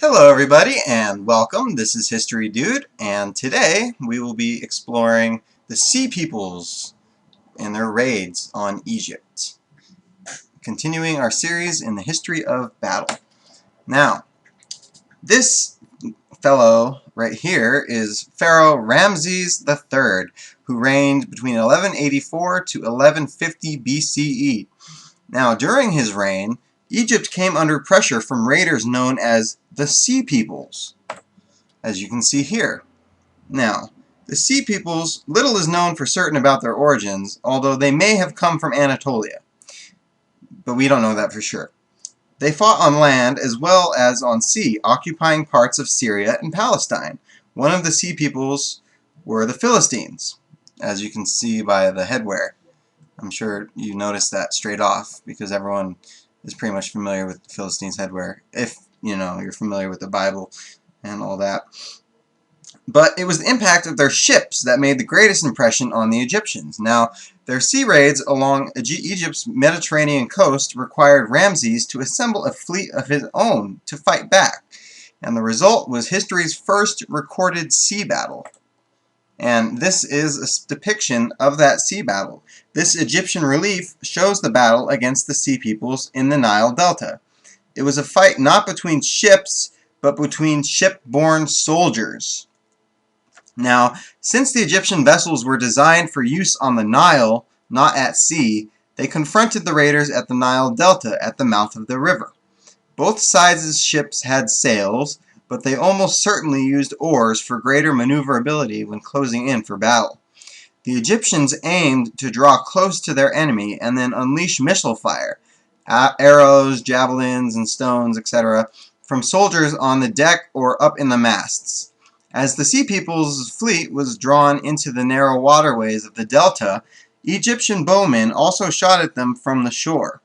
Hello everybody and welcome. This is History Dude, and today we will be exploring the Sea Peoples and their raids on Egypt. Continuing our series in the history of battle. Now, this fellow right here is Pharaoh Ramesses III, who reigned between 1184 to 1150 BCE. Now, during his reign, Egypt came under pressure from raiders known as the Sea Peoples, as you can see here. Now, the Sea Peoples, little is known for certain about their origins, although they may have come from Anatolia, but we don't know that for sure. They fought on land as well as on sea, occupying parts of Syria and Palestine. One of the Sea Peoples were the Philistines, as you can see by the headwear. I'm sure you noticed that straight off, because everyone is pretty much familiar with the Philistines' headwear, if you're familiar with the Bible and all that. But it was the impact of their ships that made the greatest impression on the Egyptians. Now, their sea raids along Egypt's Mediterranean coast required Ramses to assemble a fleet of his own to fight back, and the result was history's first recorded sea battle. And this is a depiction of that sea battle. This Egyptian relief shows the battle against the Sea Peoples in the Nile Delta. It was a fight not between ships, but between ship-borne soldiers. Now, since the Egyptian vessels were designed for use on the Nile, not at sea, they confronted the raiders at the Nile Delta at the mouth of the river. Both sides' ships had sails, but they almost certainly used oars for greater maneuverability when closing in for battle. The Egyptians aimed to draw close to their enemy and then unleash missile fire, arrows, javelins, and stones, etc., from soldiers on the deck or up in the masts. As the Sea People's fleet was drawn into the narrow waterways of the delta, Egyptian bowmen also shot at them from the shore.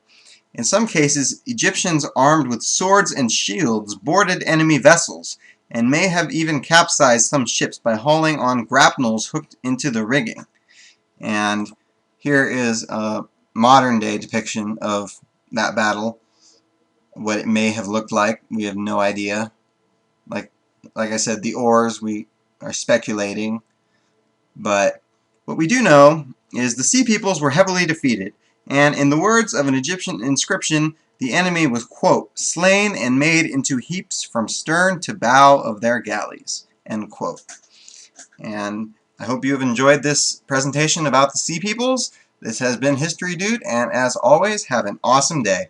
In some cases, Egyptians armed with swords and shields boarded enemy vessels, and may have even capsized some ships by hauling on grapnels hooked into the rigging. And here is a modern-day depiction of that battle. What it may have looked like, we have no idea. Like I said, the oars, we are speculating. But what we do know is the Sea Peoples were heavily defeated, and in the words of an Egyptian inscription, the enemy was, quote, slain and made into heaps from stern to bow of their galleys, end quote. And I hope you have enjoyed this presentation about the Sea Peoples. This has been History Dude, and as always, have an awesome day.